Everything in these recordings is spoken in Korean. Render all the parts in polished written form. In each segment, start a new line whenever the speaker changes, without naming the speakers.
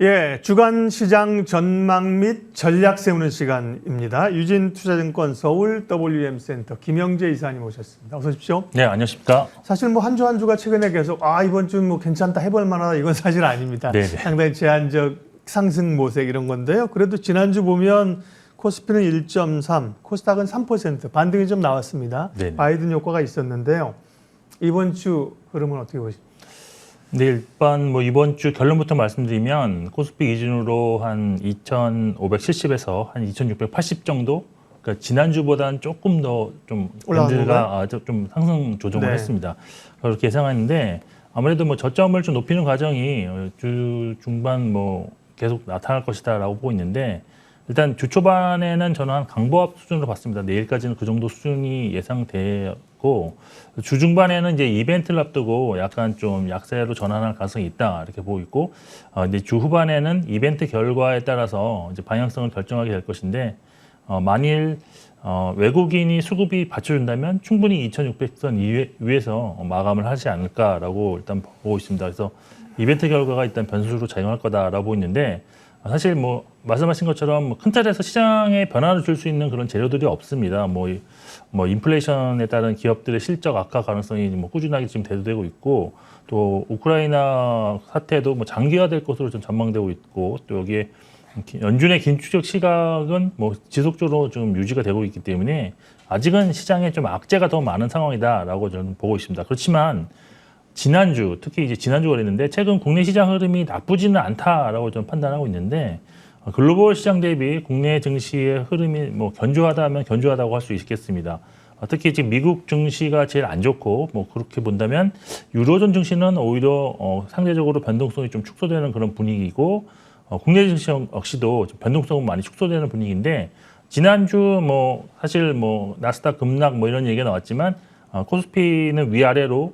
예, 주간 시장 전망 및 전략 세우는 시간입니다. 유진투자증권 서울 WM센터 김영재 이사님 오셨습니다. 어서 오십시오.
네, 안녕하십니까.
사실 뭐 한 주 한 주가 최근에 계속 이번 주 뭐 괜찮다 해볼 만하다 이건 사실 아닙니다.
네네.
상당히 제한적 상승 모색 이런 건데요. 그래도 지난주 보면 코스피는 1.3, 코스닥은 3% 반등이 좀 나왔습니다.
네네.
바이든 효과가 있었는데요. 이번 주 흐름은 어떻게 보십니까?
네, 일단 뭐 이번 주 결론부터 말씀드리면 코스피 기준으로 한 2,570에서 한 2,680 정도. 그러니까 지난주보다는 조금 더 좀 밴드가 좀 상승 조정을
네.
했습니다. 그렇게 예상하는데 아무래도 뭐 저점을 좀 높이는 과정이 주 중반 뭐 계속 나타날 것이다라고 보고 있는데 일단 주 초반에는 저는 한 강보합 수준으로 봤습니다. 내일까지는 그 정도 수준이 예상되고 주 중반에는 이제 이벤트를 앞두고 약간 좀 약세로 전환할 가능성이 있다 이렇게 보고 있고 이제 주 후반에는 이벤트 결과에 따라서 이제 방향성을 결정하게 될 것인데 만일 외국인이 수급이 받쳐준다면 충분히 2,600선 위에서 마감을 하지 않을까라고 일단 보고 있습니다. 그래서 이벤트 결과가 일단 변수로 작용할 거다라고 보고 있는데 사실 뭐 말씀하신 것처럼 큰 틀에서 시장에 변화를 줄 수 있는 그런 재료들이 없습니다. 뭐 인플레이션에 따른 기업들의 실적 악화 가능성이 뭐 꾸준하게 지금 대두되고 있고 또 우크라이나 사태도 뭐 장기화될 것으로 좀 전망되고 있고 또 여기에 연준의 긴축적 시각은 뭐 지속적으로 좀 유지가 되고 있기 때문에 아직은 시장에 좀 악재가 더 많은 상황이다라고 저는 보고 있습니다. 그렇지만 지난주, 특히 이제 지난주가 그랬는데 최근 국내 시장 흐름이 나쁘지는 않다라고 좀 판단하고 있는데 글로벌 시장 대비 국내 증시의 흐름이 뭐 견조하다면 견조하다고 할 수 있겠습니다. 특히 지금 미국 증시가 제일 안 좋고 뭐 그렇게 본다면 유로존 증시는 오히려 상대적으로 변동성이 좀 축소되는 그런 분위기고 국내 증시 역시도 변동성은 많이 축소되는 분위기인데 지난주 뭐 사실 뭐 나스닥 급락 뭐 이런 얘기가 나왔지만 코스피는 위아래로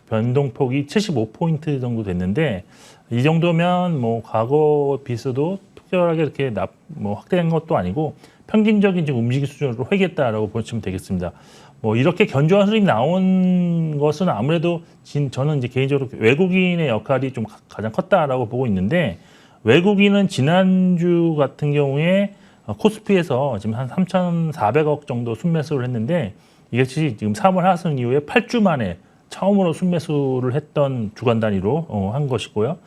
변동폭이 75포인트 정도 됐는데 이 정도면 뭐 과거 비슷도 특별하게 이렇게 뭐 확대된 것도 아니고 평균적인 지금 움직임 수준으로 회귀했다라고 보시면 되겠습니다. 뭐 이렇게 견조한 흐름이 나온 것은 아무래도 저는 이제 개인적으로 외국인의 역할이 좀 가장 컸다라고 보고 있는데 외국인은 지난주 같은 경우에 코스피에서 지금 한 3,400억 정도 순매수를 했는데 이것이 지금 3월 하승 이후에 8주 만에 처음으로 순매수를 했던 주간 단위로 한 것이고요.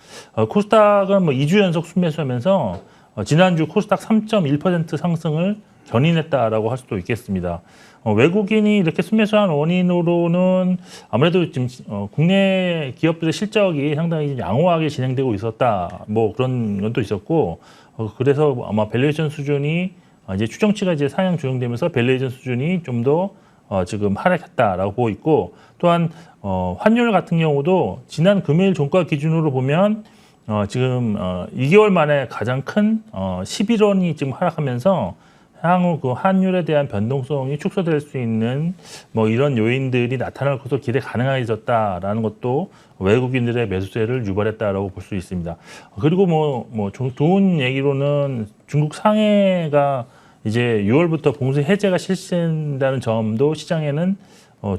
코스닥은 뭐 2주 연속 순매수하면서 지난주 코스닥 3.1% 상승을 견인했다라고 할 수도 있겠습니다. 외국인이 이렇게 순매수한 원인으로는 아무래도 지금 국내 기업들의 실적이 상당히 양호하게 진행되고 있었다. 뭐 그런 건 또 있었고 그래서 아마 밸류에이션 수준이 이제 추정치가 이제 상향 조정되면서 밸류에이션 수준이 좀 더 지금 하락했다라고 보고 있고 또한 환율 같은 경우도 지난 금요일 종가 기준으로 보면 지금 2개월 만에 가장 큰 11원이 지금 하락하면서 향후 그 환율에 대한 변동성이 축소될 수 있는 뭐 이런 요인들이 나타날 것으로 기대 가능해졌다라는 것도 외국인들의 매수세를 유발했다라고 볼 수 있습니다. 그리고 뭐 좋은 얘기로는 중국 상해가 이제 6월부터 봉쇄 해제가 실시된다는 점도 시장에는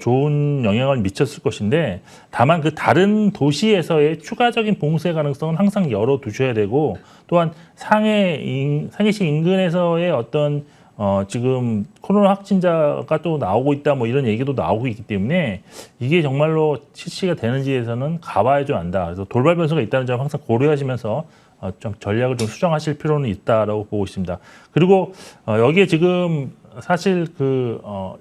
좋은 영향을 미쳤을 것인데 다만 그 다른 도시에서의 추가적인 봉쇄 가능성은 항상 열어두셔야 되고 또한 상해시 인근에서의 어떤 지금 코로나 확진자가 또 나오고 있다 뭐 이런 얘기도 나오고 있기 때문에 이게 정말로 실시가 되는지에서는 가봐야 좀 안다. 그래서 돌발 변수가 있다는 점 항상 고려하시면서 좀 전략을 좀 수정하실 필요는 있다라고 보고 있습니다. 그리고 여기에 지금 사실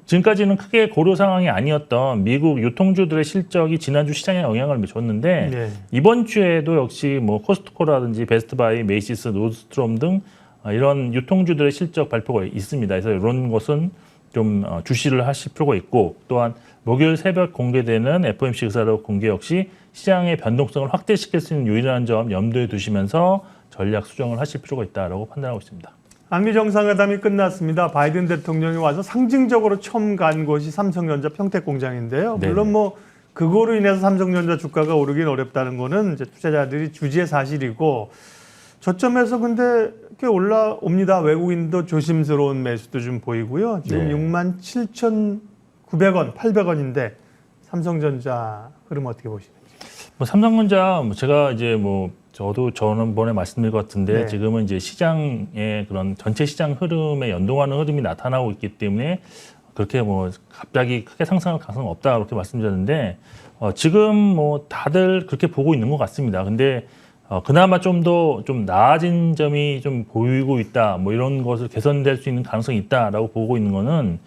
지금까지는 크게 고려 상황이 아니었던 미국 유통주들의 실적이 지난주 시장에 영향을 줬는데
네.
이번 주에도 역시 뭐 코스트코라든지 베스트바이, 메이시스, 노드스트롬 등 이런 유통주들의 실적 발표가 있습니다. 그래서 이런 것은 좀 주시를 하실 필요가 있고 또한 목요일 새벽 공개되는 FOMC 의사록 공개 역시 시장의 변동성을 확대시킬 수 있는 요인이라는 점 염두에 두시면서 전략 수정을 하실 필요가 있다고 판단하고 있습니다.
한미 정상회담이 끝났습니다. 바이든 대통령이 와서 상징적으로 처음 간 곳이 삼성전자 평택 공장인데요. 물론
네네.
뭐 그거로 인해서 삼성전자 주가가 오르긴 어렵다는 거는 이제 투자자들이 주지의 사실이고 저점에서 근데 꽤 올라옵니다. 외국인도 조심스러운 매수도 좀 보이고요. 지금
네.
67,900원, 800원인데 삼성전자 흐름 어떻게 보시는지?
뭐 삼성전자 제가 이제 뭐 저도 저번에 말씀드린 것 같은데
네.
지금은 이제 시장의 그런 전체 시장 흐름에 연동하는 흐름이 나타나고 있기 때문에 그렇게 뭐 갑자기 크게 상승할 가능성은 없다 그렇게 말씀드렸는데 지금 뭐 다들 그렇게 보고 있는 것 같습니다. 근데 그나마 좀 더 좀 나아진 점이 좀 보이고 있다. 뭐 이런 것을 개선될 수 있는 가능성이 있다라고 보고 있는 거는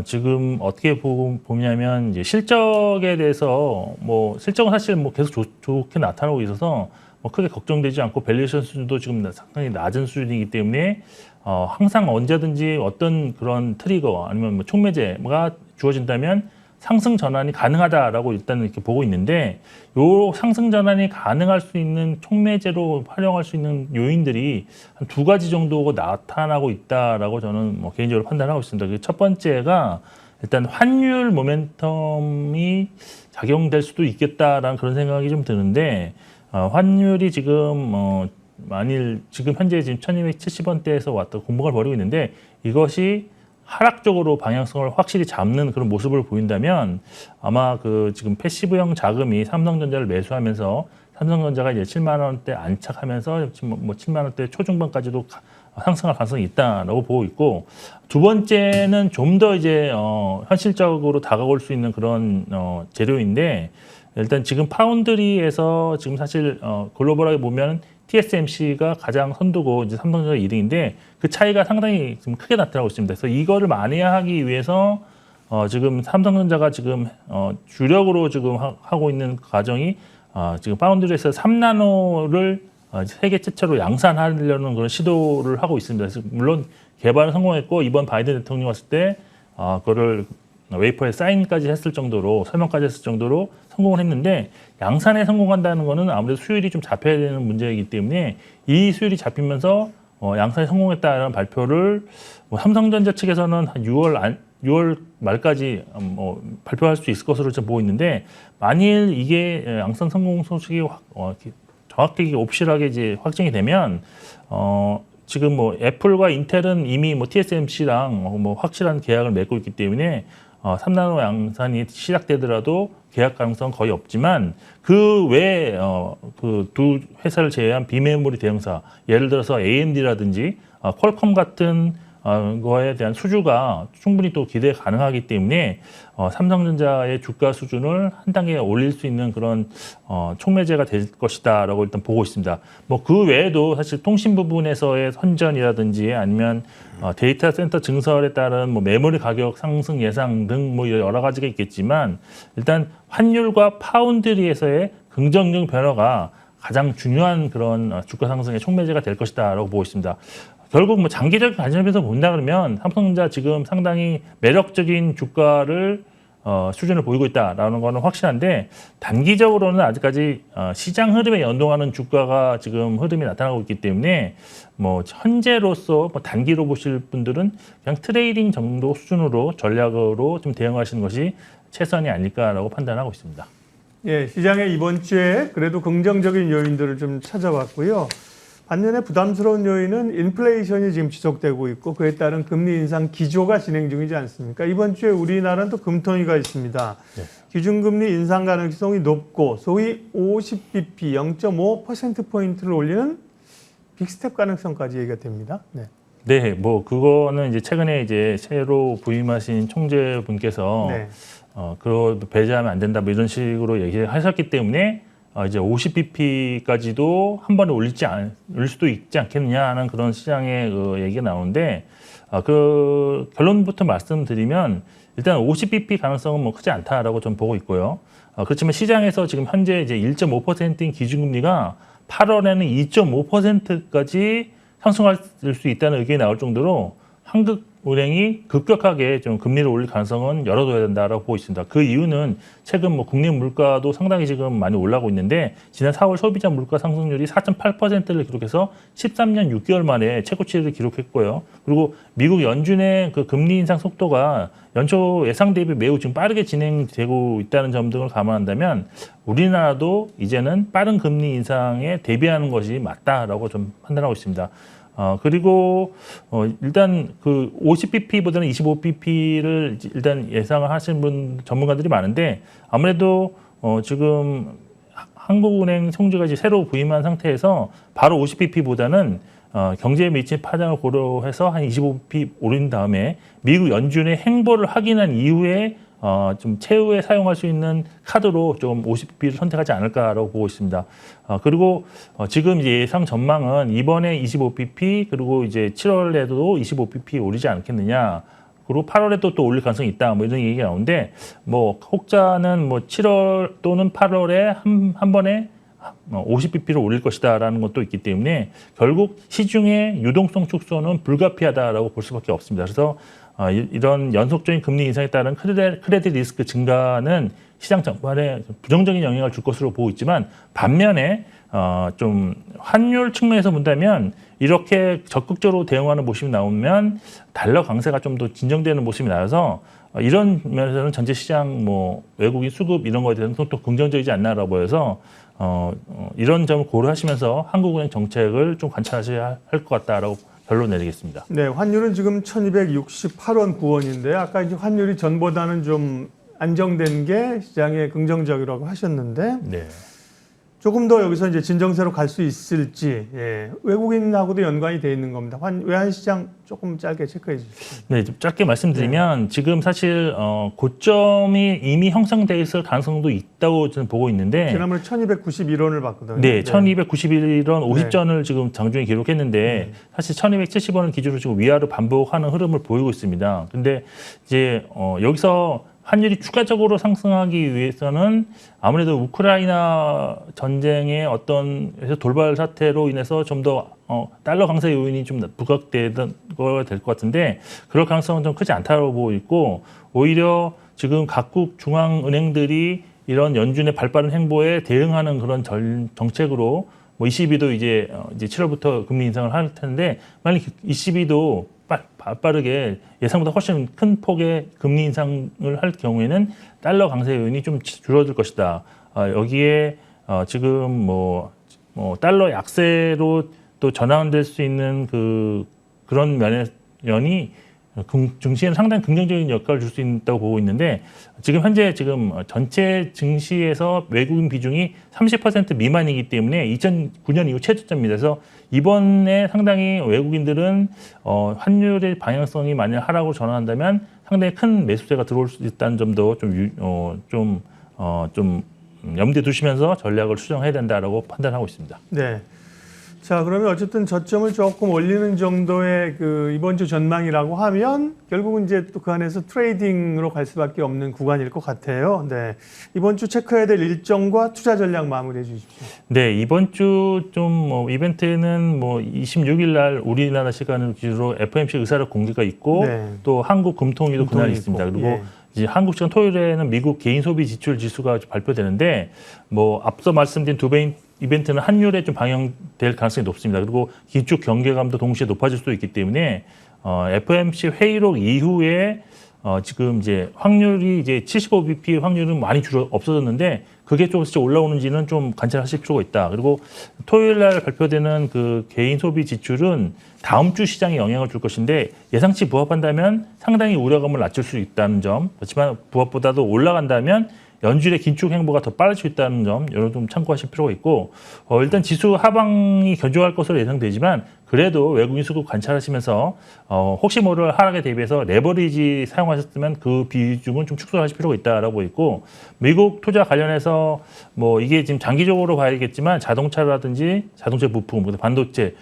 지금 어떻게 보냐면 이제 실적에 대해서 뭐 실적은 사실 뭐 계속 좋게 나타나고 있어서 뭐 크게 걱정되지 않고 밸류에이션 수준도 지금 상당히 낮은 수준이기 때문에 항상 언제든지 어떤 그런 트리거 아니면 뭐 촉매제가 주어진다면 상승 전환이 가능하다라고 일단 이렇게 보고 있는데 요 상승 전환이 가능할 수 있는 촉매제로 활용할 수 있는 요인들이 한 두 가지 정도 나타나고 있다라고 저는 뭐 개인적으로 판단하고 있습니다. 첫 번째가 일단 환율 모멘텀이 작용될 수도 있겠다라는 그런 생각이 좀 드는데 환율이 지금 만일 지금 현재 지금 1270원대에서 왔다 공방을 벌이고 있는데 이것이 하락적으로 방향성을 확실히 잡는 그런 모습을 보인다면 아마 그 지금 패시브형 자금이 삼성전자를 매수하면서 삼성전자가 이제 7만 원대 안착하면서 지금 뭐 7만 원대 초중반까지도 상승할 가능성이 있다라고 보고 있고 두 번째는 좀 더 이제 현실적으로 다가올 수 있는 그런 재료인데 일단 지금 파운드리에서 지금 사실 글로벌하게 보면 TSMC가 가장 선두고 이제 삼성전자 2등인데 그 차이가 상당히 지금 크게 나타나고 있습니다. 그래서 이거를 만회하기 위해서 지금 삼성전자가 지금 주력으로 지금 하고 있는 과정이 지금 파운드리에서 3나노를 세계 최초로 양산하려는 그런 시도를 하고 있습니다. 그래서 물론 개발은 성공했고 이번 바이든 대통령 왔을 때 그거를 웨이퍼에 사인까지 했을 정도로 설명까지 했을 정도로 성공을 했는데 양산에 성공한다는 거는 아무래도 수율이 좀 잡혀야 되는 문제이기 때문에 이 수율이 잡히면서 양산에 성공했다는 발표를 뭐 삼성전자 측에서는 한 6월 말까지 발표할 수 있을 것으로 좀 보고 있는데 만일 이게 양산 성공 소식이 정확히 옵실하게 이제 확정이 되면 지금 뭐 애플과 인텔은 이미 뭐 TSMC랑 뭐 확실한 계약을 맺고 있기 때문에 3나노 양산이 시작되더라도 계약 가능성은 거의 없지만 그 외에 그 두 회사를 제외한 비메모리 대형사 예를 들어서 AMD라든지 퀄컴 같은 거에 대한 수주가 충분히 또 기대 가능하기 때문에 삼성전자의 주가 수준을 한 단계 올릴 수 있는 그런 촉매제가 될 것이다라고 일단 보고 있습니다. 뭐 그 외에도 사실 통신 부분에서의 선전이라든지 아니면 데이터 센터 증설에 따른 뭐 메모리 가격 상승 예상 등 뭐 여러 가지가 있겠지만 일단 환율과 파운드리에서의 긍정적 변화가 가장 중요한 그런 주가 상승의 촉매제가 될 것이다라고 보고 있습니다. 결국 뭐 장기적인 관점에서 본다 그러면 삼성전자 지금 상당히 매력적인 주가를 수준을 보이고 있다라는 거는 확실한데 단기적으로는 아직까지 시장 흐름에 연동하는 주가가 지금 흐름이 나타나고 있기 때문에 뭐 현재로서 뭐 단기로 보실 분들은 그냥 트레이딩 정도 수준으로 전략으로 좀 대응하시는 것이 최선이 아닐까라고 판단하고 있습니다.
예, 시장의 이번 주에 그래도 긍정적인 요인들을 좀 찾아봤고요. 반면에 부담스러운 요인은 인플레이션이 지금 지속되고 있고 그에 따른 금리 인상 기조가 진행 중이지 않습니까? 이번 주에 우리나라는 또 금통위가 있습니다. 네. 기준금리 인상 가능성이 높고 소위 50bp 0.5%포인트를 올리는 빅스텝 가능성까지 얘기가 됩니다. 네.
네, 뭐 그거는 이제 최근에 이제 새로 부임하신 총재분께서 네. 그거 배제하면 안 된다 뭐 이런 식으로 얘기하셨기 때문에 이제 50bp까지도 한 번에 올릴 수도 있지 않겠느냐 하는 그런 시장의 그 얘기가 나오는데 그 결론부터 말씀드리면 일단 50bp 가능성은 뭐 크지 않다라고 좀 보고 있고요. 그렇지만 시장에서 지금 현재 이제 1.5%인 기준금리가 8월에는 2.5%까지 상승할 수 있다는 의견이 나올 정도로 한국은행이 급격하게 좀 금리를 올릴 가능성은 열어둬야 된다라고 보고 있습니다. 그 이유는 최근 뭐 국내 물가도 상당히 지금 많이 올라가고 있는데 지난 4월 소비자 물가 상승률이 4.8%를 기록해서 13년 6개월 만에 최고치를 기록했고요. 그리고 미국 연준의 그 금리 인상 속도가 연초 예상 대비 매우 지금 빠르게 진행되고 있다는 점 등을 감안한다면 우리나라도 이제는 빠른 금리 인상에 대비하는 것이 맞다라고 좀 판단하고 있습니다. 그리고 일단 그 50bp보다는 25bp를 일단 예상을 하시는 전문가들이 많은데 아무래도 지금 한국은행 총재가 이제 새로 부임한 상태에서 바로 50bp보다는 경제에 미친 파장을 고려해서 한 25bp 오른 다음에 미국 연준의 행보를 확인한 이후에 좀 최후에 사용할 수 있는 카드로 좀 50bp를 선택하지 않을까라고 보고 있습니다. 그리고 지금 이제 예상 전망은 이번에 25bp 그리고 이제 7월에도 25bp 오르지 않겠느냐. 그리고 8월에 또 올릴 가능성이 있다. 뭐 이런 얘기가 나오는데 뭐 혹자는 뭐 7월 또는 8월에 한 번에 50bp를 올릴 것이다라는 것도 있기 때문에 결국 시중의 유동성 축소는 불가피하다라고 볼 수밖에 없습니다. 그래서 이런 연속적인 금리 인상에 따른 크레딧 리스크 증가는 시장 전반에 부정적인 영향을 줄 것으로 보고 있지만 반면에 좀 환율 측면에서 본다면 이렇게 적극적으로 대응하는 모습이 나오면 달러 강세가 좀 더 진정되는 모습이 나와서 이런 면에서는 전체 시장 뭐 외국인 수급 이런 거에 대해서는 또 긍정적이지 않나라고 보여서 이런 점을 고려하시면서 한국은행 정책을 좀 관찰하셔야 할 것 같다라고 결론 내리겠습니다.
네, 환율은 지금 1,268원 9원인데 아까 이제 환율이 전보다는 좀 안정된 게 시장에 긍정적이라고 하셨는데
네.
조금 더 여기서 이제 진정세로 갈 수 있을지 외국인하고도 연관이 돼 있는 겁니다. 외환 시장 조금 짧게 체크해 주시죠.
네, 좀 짧게 말씀드리면 지금 사실 고점이 이미 형성돼 있을 가능성도 있다고 저는 보고 있는데
지난번에 1,291원을 봤거든요.
네, 1,291원 50전을 지금 장중에 기록했는데 사실 1,270원을 기준으로 지금 위아래 반복하는 흐름을 보이고 있습니다. 근데 이제 여기서 환율이 추가적으로 상승하기 위해서는 아무래도 우크라이나 전쟁의 어떤 돌발 사태로 인해서 좀 더 달러 강세 요인이 좀 부각되던 거가 될 것 같은데 그럴 가능성은 좀 크지 않다고 보고 있고 오히려 지금 각국 중앙은행들이 이런 연준의 발빠른 행보에 대응하는 그런 정책으로 뭐 ECB도 이제 7월부터 금리 인상을 할 텐데 만약 ECB도 빠르게 예상보다 훨씬 큰 폭의 금리 인상을 할 경우에는 달러 강세 요인이 좀 줄어들 것이다. 여기에 지금 뭐 달러 약세로 또 전환될 수 있는 그런 면이 증시에는 상당히 긍정적인 역할을 줄 수 있다고 보고 있는데 지금 현재 전체 증시에서 외국인 비중이 30% 미만이기 때문에 2009년 이후 최저점입니다. 그래서 이번에 상당히 외국인들은 환율의 방향성이 만약 하락으로 전환한다면 상당히 큰 매수세가 들어올 수 있다는 점도 좀 염두에 두시면서 전략을 수정해야 된다라고 판단하고 있습니다.
네. 자, 그러면 어쨌든 저점을 조금 올리는 정도의 이번 주 전망이라고 하면 결국은 이제 또 그 안에서 트레이딩으로 갈 수밖에 없는 구간일 것 같아요. 네. 이번 주 체크해야 될 일정과 투자 전략 마무리해 주십시오.
네, 이번 주 이벤트는 26일 날 우리나라 시간을 기준으로 FOMC 의사록 공개가 있고 또 한국 금통위도 그날 있습니다. 그리고 이제 한국 시간 토요일에는 미국 개인 소비 지출 지수가 발표되는데 앞서 말씀드린 두 이벤트는 환율에 좀 방영될 가능성이 높습니다. 그리고 기축 경계감도 동시에 높아질 수도 있기 때문에 FOMC 회의록 이후에 지금 이제 확률이 이제 75bp 확률은 많이 없어졌는데 그게 조금씩 올라오는지는 좀 관찰하실 필요가 있다. 그리고 토요일 날 발표되는 그 개인 소비 지출은 다음 주 시장에 영향을 줄 것인데 예상치 부합한다면 상당히 우려감을 낮출 수 있다는 점. 그렇지만 부합보다도 올라간다면 연준의 긴축 행보가 더 빠를 수 있다는 점, 이런 좀 참고하실 필요가 있고, 일단 지수 하방이 견조할 것으로 예상되지만, 그래도 외국인 수급 관찰하시면서, 혹시 모를 하락에 대비해서 레버리지 사용하셨으면 그 비중은 좀 축소하실 필요가 있다라고 있고, 미국 투자 관련해서 이게 지금 장기적으로 봐야겠지만, 자동차라든지 자동차 부품, 반도체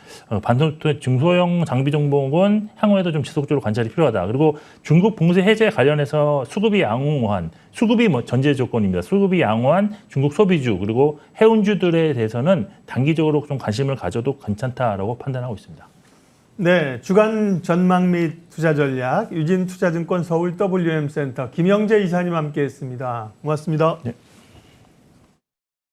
중소형 장비 종목은 향후에도 좀 지속적으로 관찰이 필요하다. 그리고 중국 봉쇄 해제 관련해서 수급이 양호한, 수급이 전제 조건입니다. 수급이 양호한 중국 소비주 그리고 해운주들에 대해서는 단기적으로 좀 관심을 가져도 괜찮다라고 판단하고 있습니다.
네, 주간 전망 및 투자 전략 유진투자증권 서울 WM센터 김영재 이사님 함께했습니다. 고맙습니다.
네.